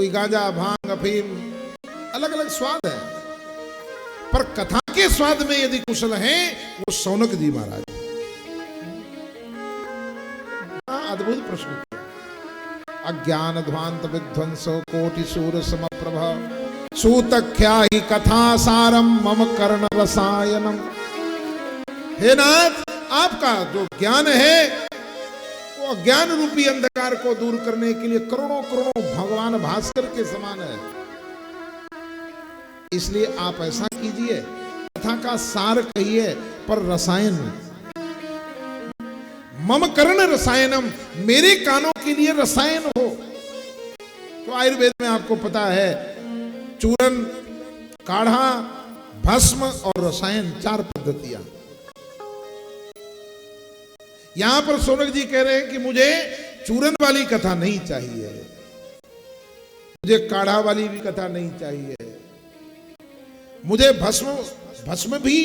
कोई गांजा भांग अफीम, अलग अलग स्वाद है, पर कथा के स्वाद में यदि कुशल हैं वो शौनक जी महाराज। अद्भुत प्रश्न। अज्ञान ध्वांत विध्वंसो कोटि सूर समप्रभ सूतख्या ही कथा सारम मम कर्ण रसायनम। हे नाथ, आपका जो ज्ञान है वो अज्ञान रूपी अंधकार को दूर करने के लिए करोड़ों करोड़ों भगवान भास्कर के समान है। इसलिए आप ऐसा कीजिए, कथा का सार कहिए पर रसायन, मम कर्ण रसायनम, मेरे कानों के लिए रसायन हो। तो आयुर्वेद में आपको पता है चूरन, काढ़ा, भस्म और रसायन, 4 पद्धतियां। यहां पर शौनक जी कह रहे हैं कि मुझे चूरन वाली कथा नहीं चाहिए, मुझे काढ़ा वाली भी कथा नहीं चाहिए, मुझे भस्म भी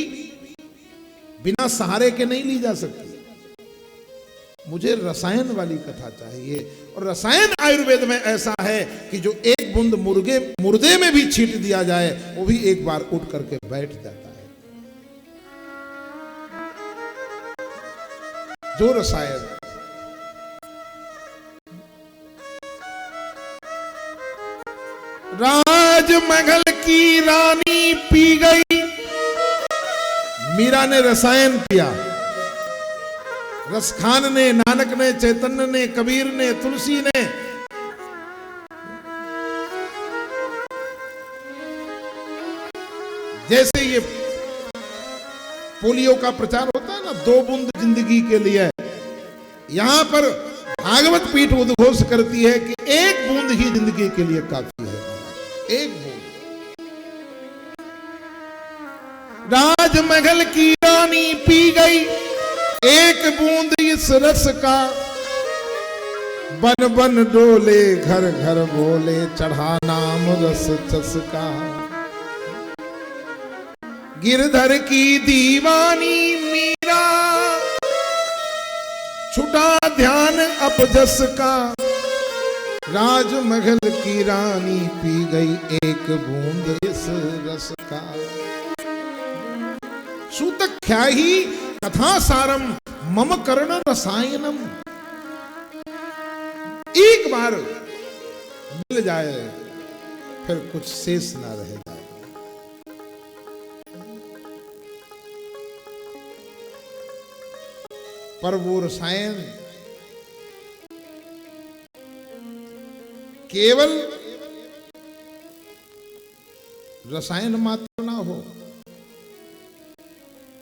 बिना सहारे के नहीं ली जा सकती, मुझे रसायन वाली कथा चाहिए। और रसायन आयुर्वेद में ऐसा है कि जो एक बूंद मुर्दे में भी छींट दिया जाए वो भी एक बार उठ करके बैठ जाता है। जो रसायन राजमहल की रानी पी गई, मीरा ने रसायन पिया, रसखान ने, नानक ने, चैतन्य ने, कबीर ने, तुलसी ने। जैसे ये पोलियो का प्रचार होता है ना, 2 बूंद जिंदगी के लिए, यहां पर भागवत पीठ उद्घोष करती है कि 1 बूंद ही जिंदगी के लिए काफी है, 1 बूंद। राजमहल की रानी पी गई 1 बूंद इस रस का, बन बन डोले घर घर बोले, चढ़ा नाम रस चसका। गिरधर की दीवानी मीरा, छुटा ध्यान अब जस का, राजमहल की रानी पी गई 1 बूंद इस रस का। सूतख्या ही कथा सारम मम कर्ण रसायनम। एक बार मिल जाए फिर कुछ शेष ना रह जाए। पर वो रसायन केवल रसायन मात्र ना हो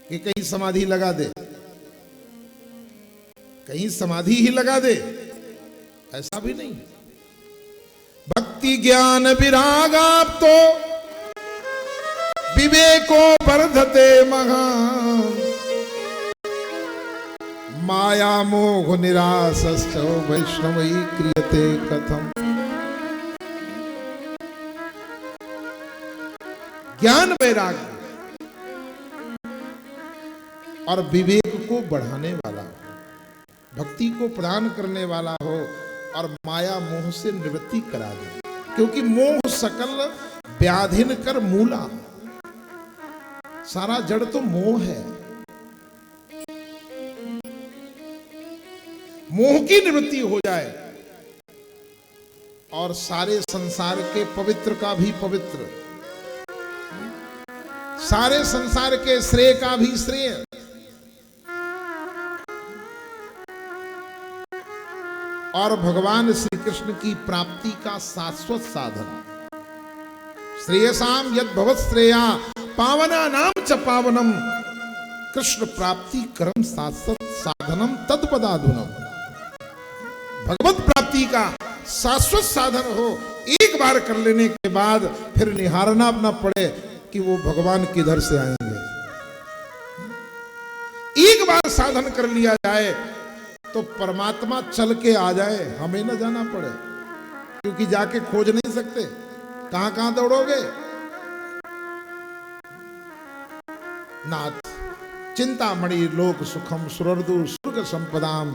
कि कहीं समाधि लगा दे, कहीं समाधि ही लगा दे, ऐसा भी नहीं। भक्ति ज्ञान विराग आप तो विवेको वर्धते महान, माया मोह निरासश्च वैष्णवै क्रियते कथम। ज्ञान वैराग्य और विवेक को बढ़ाने वाला हो, भक्ति को प्रदान करने वाला हो और माया मोह से निवृत्ति करा दे, क्योंकि मोह सकल व्याधिन कर मूला। सारा जड़ तो मोह है। मोह की निवृत्ति हो जाए और सारे संसार के पवित्र का भी पवित्र, सारे संसार के श्रेय का भी श्रेय, और भगवान श्री कृष्ण की प्राप्ति का शाश्वत साधन। श्रेयसाम यद भवत श्रेया पावना नाम च पावनम, कृष्ण प्राप्ति कर्म शाश्वत साधनम तत्पदाधुनम। भगवत प्राप्ति का शाश्वत साधन हो, एक बार कर लेने के बाद फिर निहारना न पड़े कि वो भगवान किधर से आएंगे। एक बार साधन कर लिया जाए तो परमात्मा चल के आ जाए, हमें न जाना पड़े, क्योंकि जाके खोज नहीं सकते, कहां कहां दौड़ोगे। नाथ चिंतामणि लोक सुखम सुरर्दु स्वर्ग संपदाम।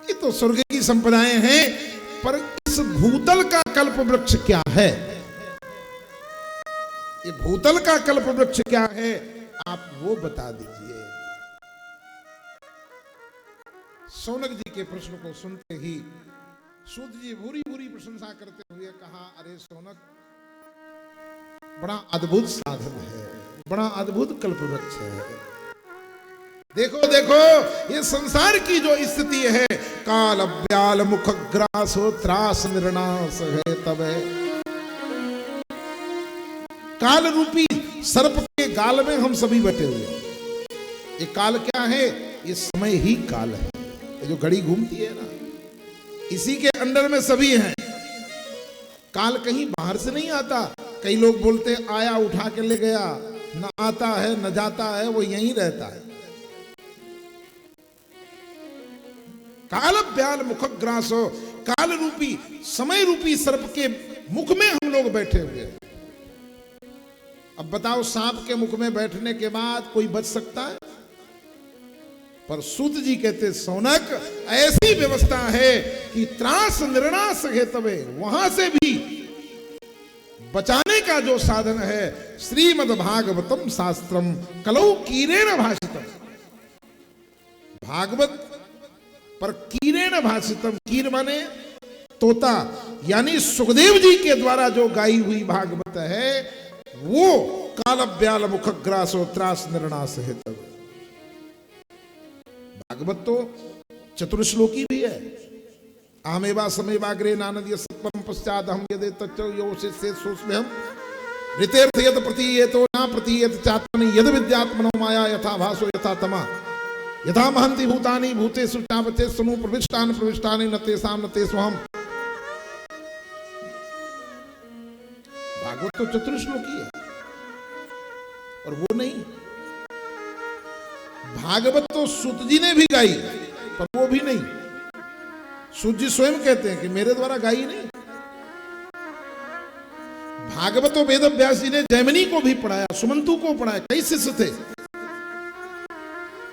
ये तो स्वर्ग की संपदाएं हैं, पर इस इस भूतल का कल्प वृक्ष क्या है? ये भूतल का कल्प वृक्ष क्या है, आप वो बता दीजिए। शौनक जी के प्रश्न को सुनते ही सूत जी बुरी बुरी प्रशंसा करते हुए कहा, अरे शौनक, बड़ा अद्भुत साधन है, बड़ा अद्भुत कल्प वृक्ष है। देखो देखो, ये संसार की जो स्थिति है, काल व्याल मुख ग्रास हो त्रास निर्नाश है तब है। काल रूपी सर्प के गाल में हम सभी बैठे हुए हैं। ये काल क्या है? ये समय ही काल है। ये जो घड़ी घूमती है ना, इसी के अंडर में सभी हैं। काल कहीं बाहर से नहीं आता। कई लोग बोलते आया उठा के ले गया, न आता है न जाता है, वो यहीं रहता है। काल व्याल मुख ग्रास हो, काल रूपी समय रूपी सर्प के मुख में हम लोग बैठे हुए हैं। अब बताओ, सांप के मुख में बैठने के बाद कोई बच सकता है? पर सूत जी कहते, शौनक, ऐसी व्यवस्था है कि त्रास निर्नाश हेतवे, वहां से भी बचाने का जो साधन है, श्रीमद् भागवतम शास्त्रम कलौ कीरेण भाषितम। भागवत पर कीरेण भाषितम, कीर माने तोता, यानी सुखदेव जी के द्वारा जो गाई हुई भागवत है, वो काल व्याल मुख ग्रासो त्रास निर्नाश हेतवे। भागवत तो चतुर्श्लोकी भी है। आमेवा समेवाग्रे नानदीय सत्वम पश्चात हम यदे तच्चो योषिष्ये सोस्म्यहम् ऋतेर्थ यद प्रतीयेतो न प्रतीयेत चात्मनि यद विद्यात्मनो माया यथा भासो यथा तमा यथा महन्ति भूतानि भूतेषु चावचेत्सनु प्रविष्टानि प्रविष्टानि न तेषां न तेष्वहम्। भागवत तो चतुर्श्लोकी है, और वो नहीं। भागवत तो सूत जी ने भी गाई, पर वो भी नहीं। सूत जी स्वयं कहते हैं कि मेरे द्वारा गाई नहीं। भागवत तो वेद व्यास जी ने जैमिनी को भी पढ़ाया, सुमंतु को पढ़ाया, कई शिष्य थे,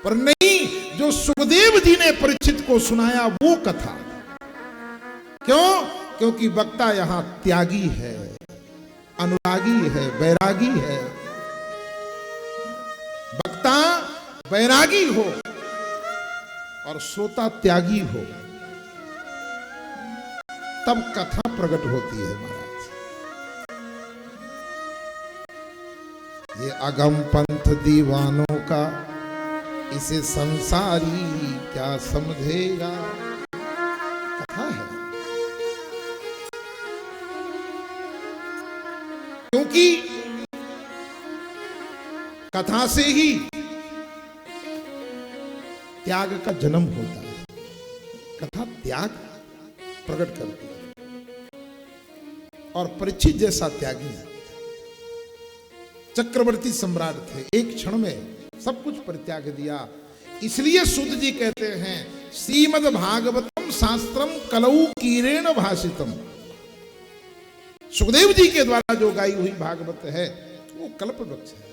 पर नहीं जो सुखदेव जी ने परीक्षित को सुनाया वो कथा। क्यों? क्योंकि वक्ता यहां त्यागी है, अनुरागी है, बैरागी है। वक्ता बैरागी हो और श्रोता त्यागी हो, तब कथा प्रकट होती है महाराज। ये अगम पंथ दीवानों का, इसे संसारी क्या समझेगा, कथा है। क्योंकि कथा से ही त्याग का जन्म होता है। कथा त्याग प्रकट करती है। और परीक्षित जैसा त्यागी चक्रवर्ती सम्राट थे, एक क्षण में सब कुछ परित्याग दिया। इसलिए सूत जी कहते हैं, श्रीमद् भागवतम शास्त्रम कलौ कीरेण भाषितम। सुखदेव जी के द्वारा जो गाई हुई भागवत है, वो कल्प वृक्ष है।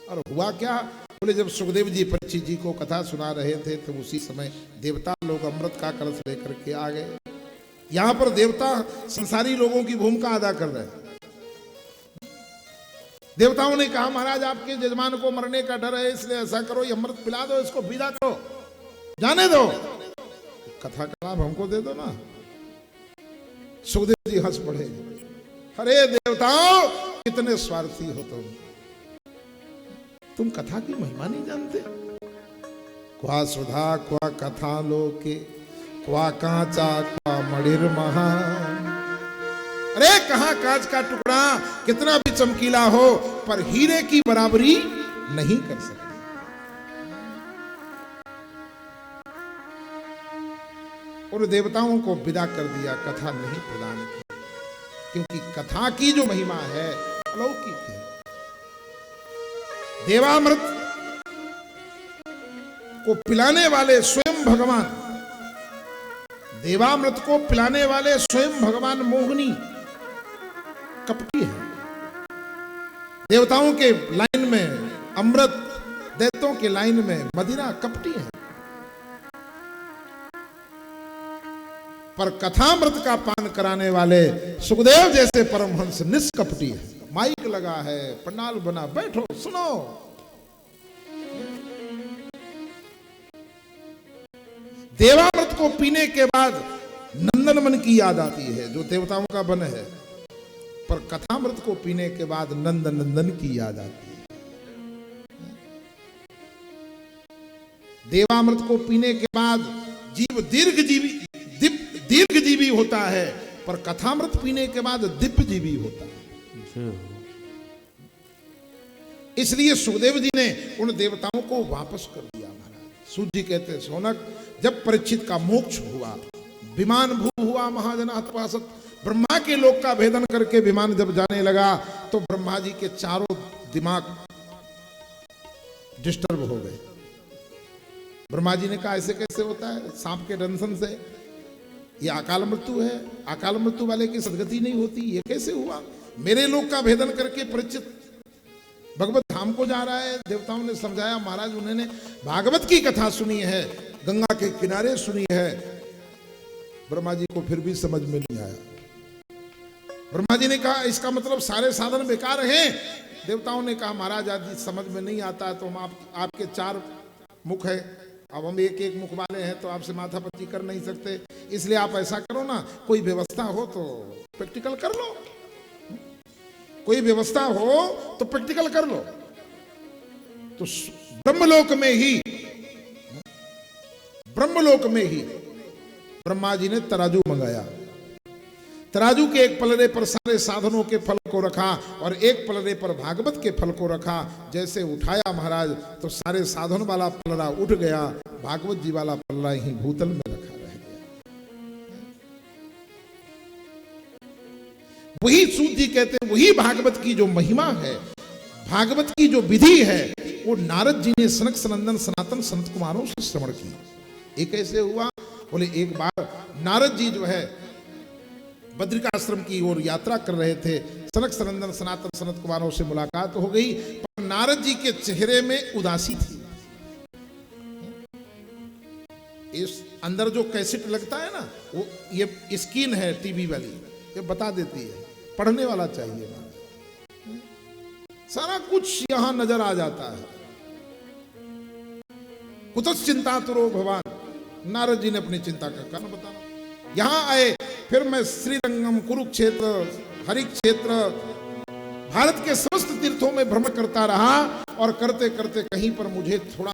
और हुआ क्या? बोले, जब सुखदेव जी परीक्षित जी को कथा सुना रहे थे, तो उसी समय देवता लोग अमृत का कलश लेकर के आ गए। यहां पर देवता संसारी लोगों की भूमिका अदा कर रहे हैं। देवताओं ने कहा, महाराज आपके जजमान को मरने का डर है, इसलिए ऐसा करो, ये अमृत पिला दो, इसको विदा करो, जाने दो, कथा का लाभ हमको दे दो ना। सुखदेव जी हंस पड़े, अरे देवताओं, कितने स्वार्थी हो तुम कथा की महिमा नहीं जानते। क्वा सुधा क्वा कथा लोके क्वा कांचा क्वा मणिर महान। अरे कहां कांच का टुकड़ा कितना भी चमकीला हो, पर हीरे की बराबरी नहीं कर सकते। और देवताओं को विदा कर दिया, कथा नहीं प्रदान की, क्योंकि कथा की जो महिमा है अलौकिक है। देवामृत को पिलाने वाले स्वयं भगवान, देवामृत को पिलाने वाले स्वयं भगवान मोहिनी कपटी है। देवताओं के लाइन में अमृत, दैत्यों के लाइन में मदिरा, कपटी है। पर कथामृत का पान कराने वाले सुखदेव जैसे परमहंस निष्कपटी है। माइक लगा है, पंडाल बना, बैठो सुनो। देवामृत को पीने के बाद नंदन वन की याद आती है, जो देवताओं का वन है, पर कथामृत को पीने के बाद नंद नंदन की याद आती है। देवामृत को पीने के बाद जीव दीर्घजीवी होता है, पर कथामृत पीने के बाद दिव्यजीवी होता है। इसलिए सुखदेव जी ने उन देवताओं को वापस कर दिया। महाराज सूत जी कहते हैं, सोनक, जब परीक्षित का मोक्ष हुआ, विमान भू हुआ महाजनात्पासत, ब्रह्मा के लोक का भेदन करके विमान जब जाने लगा, तो ब्रह्मा जी के चारों दिमाग डिस्टर्ब हो गए। ब्रह्मा जी ने कहा, ऐसे कैसे होता है? सांप के दंशन से ये अकाल मृत्यु है, अकाल मृत्यु वाले की सदगति नहीं होती, ये कैसे हुआ? मेरे लोक का भेदन करके परीक्षित भगवत धाम को जा रहा है। देवताओं ने समझाया। महाराज उन्होंने भागवत की कथा सुनी है, गंगा के किनारे सुनी है। ब्रह्मा जी को फिर भी समझ में नहीं आया। ब्रह्मा जी ने कहा, इसका मतलब सारे साधन बेकार हैं। देवताओं ने कहा, महाराज यदि समझ में नहीं आता है तो हम आपके 4 मुख है, अब हम एक एक मुख वाले हैं, तो आपसे माथापच्ची कर नहीं सकते। इसलिए आप ऐसा करो ना, कोई व्यवस्था हो तो प्रैक्टिकल कर लो, कोई व्यवस्था हो तो प्रैक्टिकल कर लो। तो ब्रह्मलोक में ही ब्रह्मा जी ने तराजू मंगाया। तराजू के एक पलड़े पर सारे साधनों के फल को रखा और एक पलड़े पर भागवत के फल को रखा। जैसे उठाया महाराज, तो सारे साधन वाला पलड़ा उठ गया, भागवत जी वाला पलड़ा ही भूतल में रखा रह गया। वही सूत जी कहते हैं, वही भागवत की जो महिमा है, भागवत की जो विधि है, वो नारद जी ने सनक सनंदन सनातन संत कुमारों से श्रवण की। ये कैसे हुआ? बोले, एक बार नारद जी जो है बद्रिकाश्रम की ओर यात्रा कर रहे थे। सनक सनंदन सनातन सनत कुमारों से मुलाकात हो गई, पर नारद जी के चेहरे में उदासी थी। इस अंदर जो कैसेट लगता है ना, वो ये स्क्रीन है टीवी वाली, ये बता देती है, पढ़ने वाला चाहिए। सारा कुछ यहां नजर आ जाता है। कुतः चिंता तुरो भगवान, नारद जी ने अपनी चिंता का कारण बताया। यहां आए, फिर मैं श्रीरंगम, कुरुक्षेत्र, हरिक्षेत्र, भारत के समस्त तीर्थों में भ्रमण करता रहा, और करते करते कहीं पर मुझे थोड़ा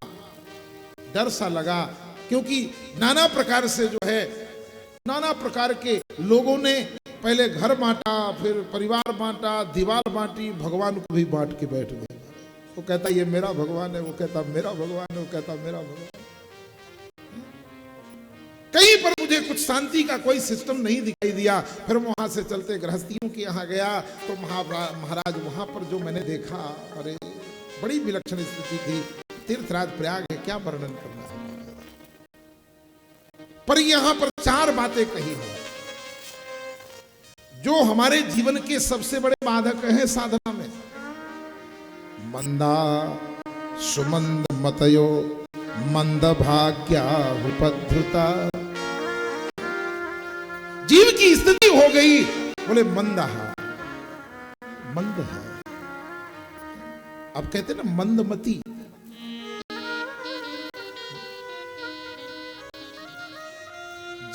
डर सा लगा, क्योंकि नाना प्रकार से जो है, नाना प्रकार के लोगों ने पहले घर बांटा, फिर परिवार बांटा, दीवार बांटी, भगवान को भी बांट के बैठ गए। वो कहता ये मेरा भगवान है, वो कहता मेरा भगवान है, वो कहता मेरा भगवान। कहीं पर मुझे कुछ शांति का कोई सिस्टम नहीं दिखाई दिया। फिर वहां से चलते गृहस्थियों के यहाँ गया, तो महाराज वहां पर जो मैंने देखा, अरे बड़ी विलक्षण स्थिति थी। तीर्थराज प्रयाग है, क्या वर्णन करना है। पर यहां पर 4 बातें कही हैं जो हमारे जीवन के सबसे बड़े बाधक हैं साधना में। मंदा सुमंद मतयो मंद भाग्या उपद्रुता। जीव की स्थिति हो गई, बोले मंद है। अब कहते ना मंदमती,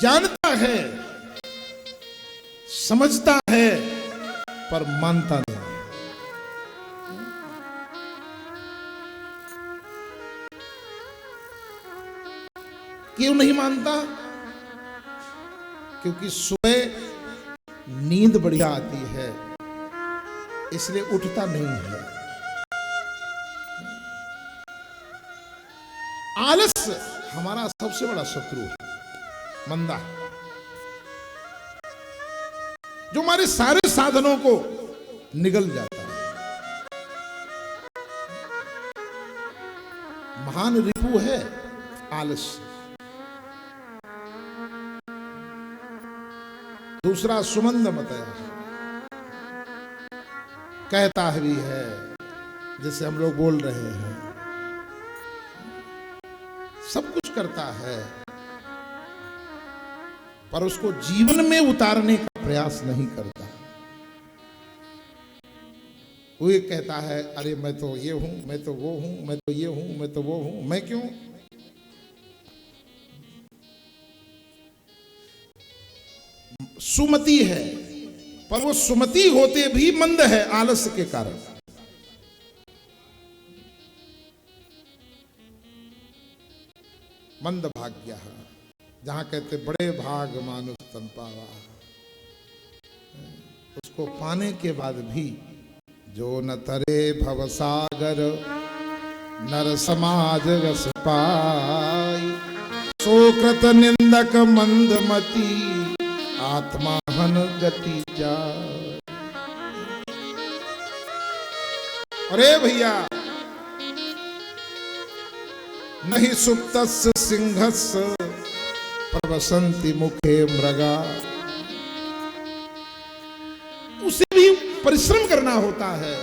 जानता है, समझता है, पर मानता नहीं। क्यों नहीं मानता? क्योंकि सुबह नींद बढ़िया आती है, इसलिए उठता नहीं है। आलस हमारा सबसे बड़ा शत्रु है, मंदा, जो हमारे सारे साधनों को निगल जाता है। महान रिपु है आलस्य। दूसरा सुमंद मत है, कहता भी है, जैसे हम लोग बोल रहे हैं, सब कुछ करता है, पर उसको जीवन में उतारने का प्रयास नहीं करता। वो ये कहता है, अरे मैं तो ये हूं, मैं तो वो हूं, मैं तो ये हूं, मैं तो वो हूं, मैं क्यों? सुमति है, पर वो सुमति होते भी मंद है आलस्य के कारण। मंद भाग्य, जहां कहते बड़े भाग मानुष तन पावा, उसको पाने के बाद भी जो न तरे भवसागर नर समाज रस पाई, सोकृत निंदक मंदमती आत्मा हन गति जाय। अरे भैया, नहीं सुप्तस्य सिंहस्य प्रवसन्ति मुखे मृगा, उसे भी परिश्रम करना होता है।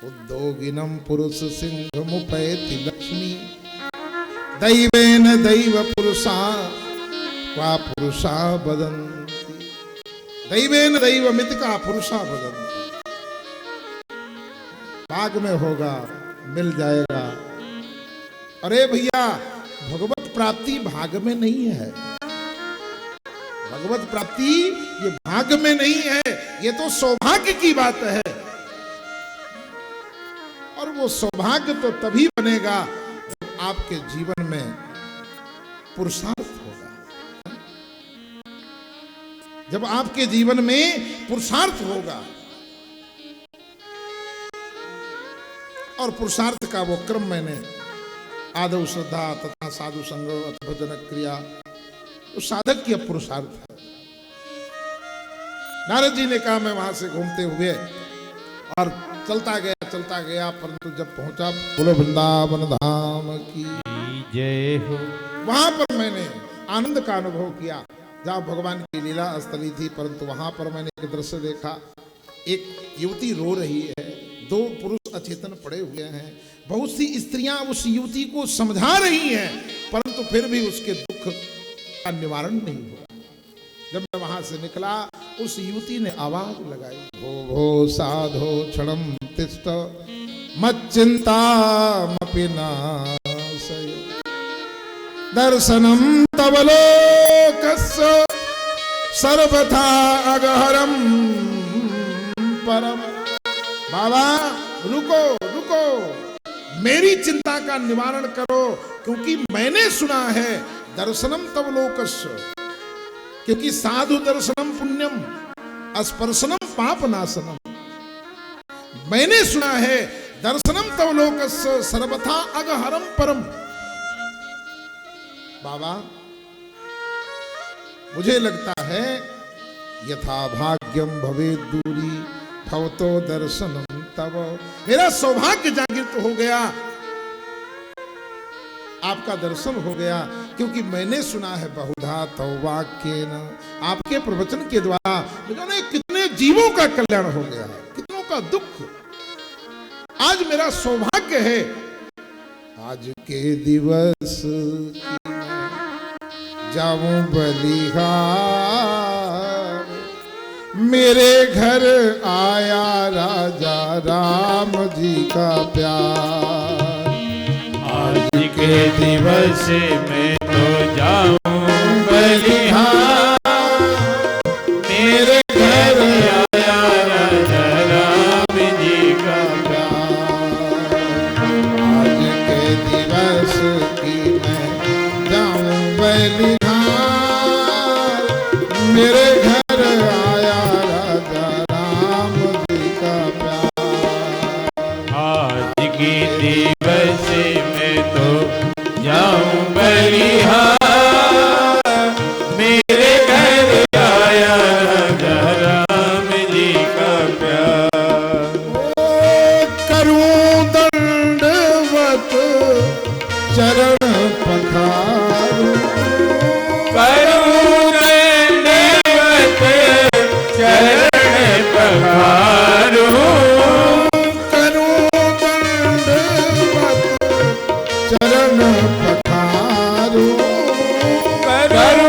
उद्योगिनम पुरुष सिंह मुपैति लक्ष्मी, दैवेन दैव पुरुषा क्वा पुरुषा वदन्ति, दैवेन दैव मितिका पुरुषा वदन्ति। भाग में होगा, मिल जाएगा। अरे भैया, भगवत प्राप्ति भाग में नहीं है। भगवत प्राप्ति ये भाग में नहीं है, ये तो सौभाग्य की बात है। और वो सौभाग्य तो तभी बनेगा जब आपके जीवन में पुरुषार्थ होगा, जब आपके जीवन में पुरुषार्थ होगा। और पुरुषार्थ का वो क्रम मैंने आदौ श्रद्धा तथा साधु संग अथवा जनक क्रिया, तो साधक की पुरुषार्थ है। नारद जी ने कहा, मैं वहां से घूमते हुए और चलता गया, परंतु जब पहुंचा बोलो वृंदावन धाम की जय हो, वहां पर मैंने आनंद का अनुभव किया। जहां भगवान की लीला स्थली थी, परंतु वहां पर मैंने एक दृश्य देखा। एक युवती रो रही है, दो पुरुष अचेतन पड़े हुए हैं। बहुत सी स्त्रियां उस युवती को समझा रही हैं, परंतु फिर भी उसके दुख का निवारण नहीं हुआ। जब मैं वहां से निकला, उस युवती ने आवाज लगाई, भो भो साधो क्षणम तिष्ठ मच्चिंतामपि नाशय, दर्शनम तव लोकस्य सर्वथा अगहरम परम। बाबा रुको रुको, मेरी चिंता का निवारण करो, क्योंकि मैंने सुना है दर्शनम तव लोकस्य, क्योंकि साधु दर्शनम पुण्यम स्पर्शनम पाप नाशनम। मैंने सुना है दर्शनम तव लोकस्य सर्वथा अगहरम परम। बाबा, मुझे लगता है यथा भाग्यम भवेद दूरी भवतो दर्शनम तव, मेरा सौभाग्य जागृत हो गया, आपका दर्शन हो गया, क्योंकि मैंने सुना है बहुधा तव वाक्येन, आपके प्रवचन के द्वारा जाने कितने जीवों का कल्याण हो गया, कितनों का दुख। आज मेरा सौभाग्य है, आज के दिवस जाऊं बलिहार, मेरे घर आया राजा राम जी का प्यार। आज के दिवस में तो जाऊं बलिहार, मेरे घर आया राजा राम जी का प्यार। आज के दिवस की मैं जाऊं बलिहार, मेरे घर आया राजा राम जी का प्यार। आज के दिवस में तो जाऊं बलिहार, मेरे घर आया राजा राम जी का प्यार। करूं दंडवत चरण पखारूं, करूं दंडवत चरण पखारूं, करूं दंडवत चरण पखारूं, करूं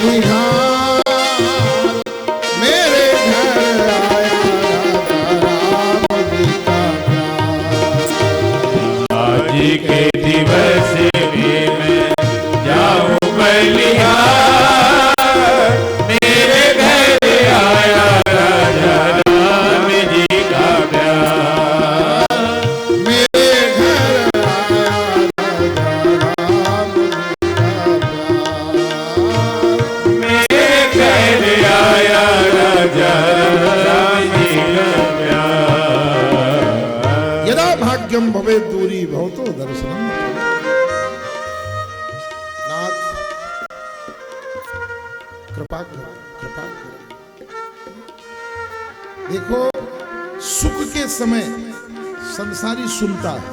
बलिहार मेरे घर आया राजा राम जी का प्यार। आज के दिवस में मैं जाऊं बलिहार मेरे घर आया राजा राम जी का प्यार। मेरे घर आया राजा राम जी का प्यार। मेरे घर आया राजा राम जी का प्यार। यदा भाग्यम भवे दूरी भवतो दर्शनम। नाथ कृपा करो, कृपा करो। देखो सुख के समय संसारी सुनता है।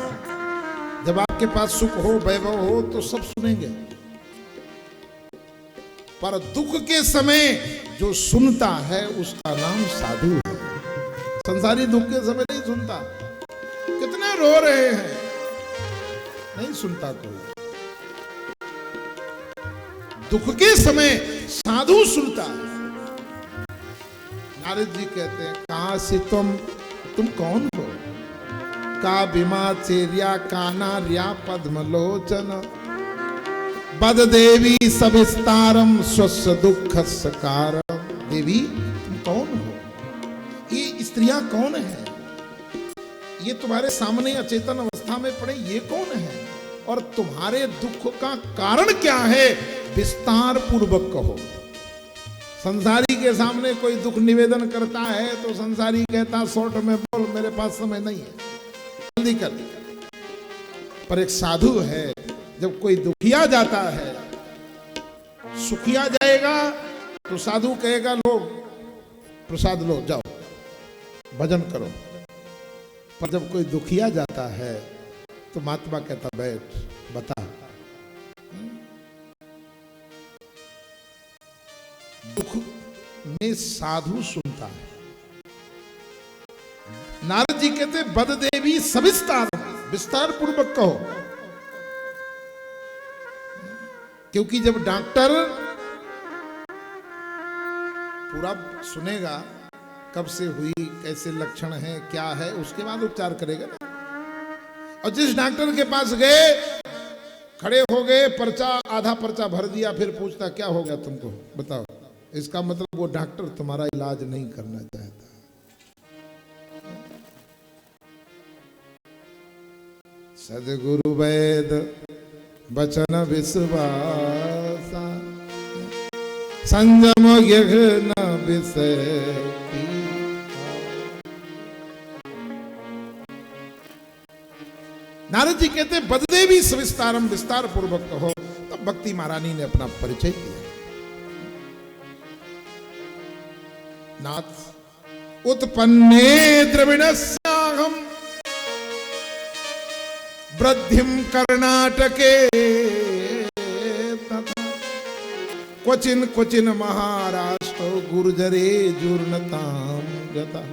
जब आपके पास सुख हो, वैभव हो तो सब सुनेंगे, पर दुख के समय जो सुनता है उसका नाम साधु है। संसारी दुख के समय नहीं सुनता। कितने रो रहे हैं, नहीं सुनता कोई। दुख के समय साधु सुनता है। नारद जी कहते हैं, कहां से तुम कौन हो? का बिमा चेरिया कानार्या पद्मलोचन बद देवी सविस्तारम स्वस्य दुख सकारम। देवी तुम कौन हो? ये स्त्रियां कौन है? ये तुम्हारे सामने अचेतन अवस्था में पड़े, ये कौन है? और तुम्हारे दुख का कारण क्या है? विस्तार पूर्वक कहो। संसारी के सामने कोई दुख निवेदन करता है तो संसारी कहता शॉर्ट में बोल, मेरे पास समय नहीं है, जल्दी कर। पर एक साधु है, जब कोई दुखिया जाता है, सुखिया जाएगा तो साधु कहेगा लो प्रसाद लो, जाओ भजन करो। पर जब कोई दुखिया जाता है तो महात्मा कहता बैठ, बता। दुख में साधु सुनता है। नारद जी कहते बद देवी सविस्तार, विस्तार पूर्वक कहो। क्योंकि जब डॉक्टर पूरा सुनेगा कब से हुई, कैसे लक्षण है, क्या है, उसके बाद उपचार करेगा ना। और जिस डॉक्टर के पास गए, खड़े हो गए, पर्चा आधा पर्चा भर दिया, फिर पूछता क्या हो गया तुमको, बताओ, इसका मतलब वो डॉक्टर तुम्हारा इलाज नहीं करना चाहता। सदगुरु वैद बचन विश्वासा संयम यज्ञ विषय की। नारद जी कहते बददेवी सविस्तारम, विस्तार पूर्वक कहो। तब भक्ति महारानी ने अपना परिचय दिया। नाथ उत्पन्ने द्रविणस्याहम वृद्धिम कर्णाटके क्वचिन क्वचिन महाराष्ट्र गुर्जरे जूर्णताम गता।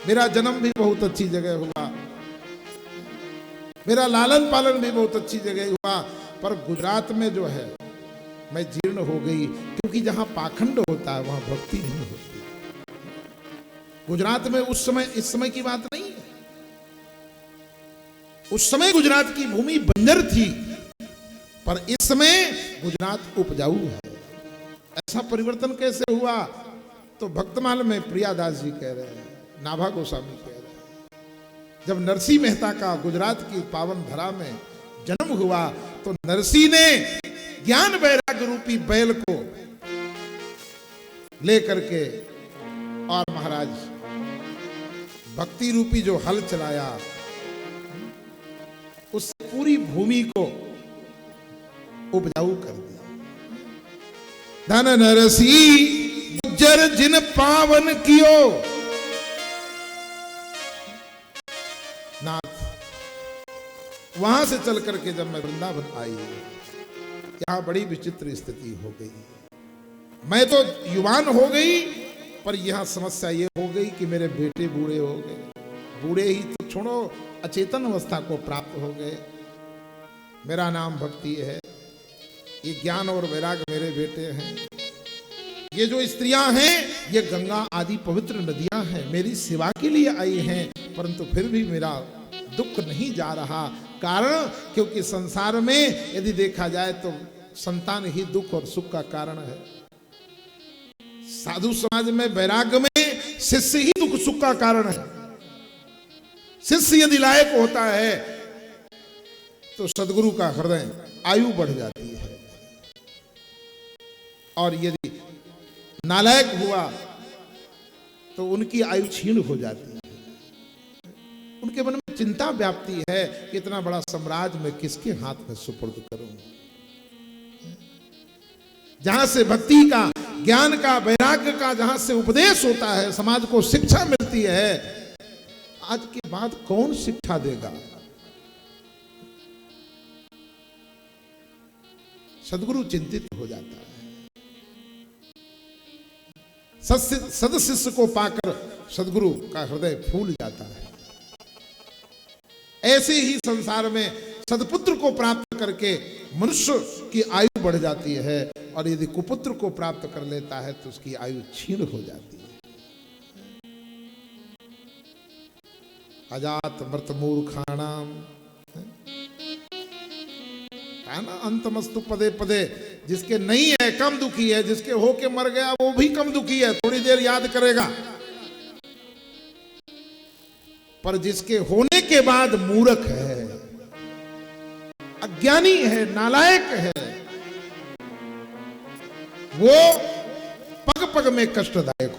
मेरा जन्म भी बहुत अच्छी जगह हुआ, मेरा लालन पालन भी बहुत अच्छी जगह हुआ, पर गुजरात में जो है मैं जीर्ण हो गई, क्योंकि जहां पाखंड होता है वहां भक्ति नहीं होती। गुजरात में उस समय, इस समय की बात नहीं है, उस समय गुजरात की भूमि बंजर थी, पर इस समय गुजरात उपजाऊ है। ऐसा परिवर्तन कैसे हुआ? तो भक्तमाल में प्रियादास जी कह रहे हैं, नाभा गोस्वामी कह रहे हैं, जब नरसिंह मेहता का गुजरात की पावन धरा में जन्म हुआ तो नरसिंह ने ज्ञान वैराग्य रूपी बैल को लेकर के और महाराज भक्ति रूपी जो हल चलाया, उस पूरी भूमि को उपजाऊ कर दिया। धन नरसी गुज्जर जिन पावन कियो। नाथ वहां से चल करके जब मैं वृंदावन आई, यहां बड़ी विचित्र स्थिति हो गई। मैं तो युवान हो गई, पर यहां समस्या ये हो गई कि मेरे बेटे बूढ़े हो गए। बूढ़े ही तो छोड़ो, अचेतन अवस्था को प्राप्त हो गए। मेरा नाम भक्ति है, ये ज्ञान और वैराग्य मेरे बेटे हैं। ये जो स्त्रियां हैं ये गंगा आदि पवित्र नदियां हैं, मेरी सेवा के लिए आई हैं, परंतु फिर भी मेरा दुख नहीं जा रहा। कारण क्योंकि संसार में यदि देखा जाए तो संतान ही दुख और सुख का कारण है। साधु समाज में वैराग्य में शिष्य ही दुख सुख का कारण है। शिष्य यदि लायक होता है तो सदगुरु का हृदय आयु बढ़ जाती है, और यदि नालायक हुआ तो उनकी आयु क्षीण हो जाती है। उनके मन में चिंता व्याप्ति है कि इतना बड़ा साम्राज्य मैं किसके हाथ में सुपुर्द करूं। जहां से भक्ति का, ज्ञान का, वैराग्य का जहां से उपदेश होता है, समाज को शिक्षा मिलती है, आज के बाद कौन शिक्षा देगा। सदगुरु चिंतित हो जाता है। सद शिष्य को पाकर सदगुरु का हृदय फूल जाता है। ऐसे ही संसार में सदपुत्र को प्राप्त करके मनुष्य की आयु बढ़ जाती है, और यदि कुपुत्र को प्राप्त कर लेता है तो उसकी आयु क्षीण हो जाती है। अजात मृत मूर्खाणाम है ना, अंतमस्तु पदे पदे। जिसके नहीं है कम दुखी है, जिसके होके मर गया वो भी कम दुखी है, थोड़ी देर याद करेगा। पर जिसके होने के बाद मूर्ख है, अज्ञानी है, नालायक है, वो पग पग में कष्टदायक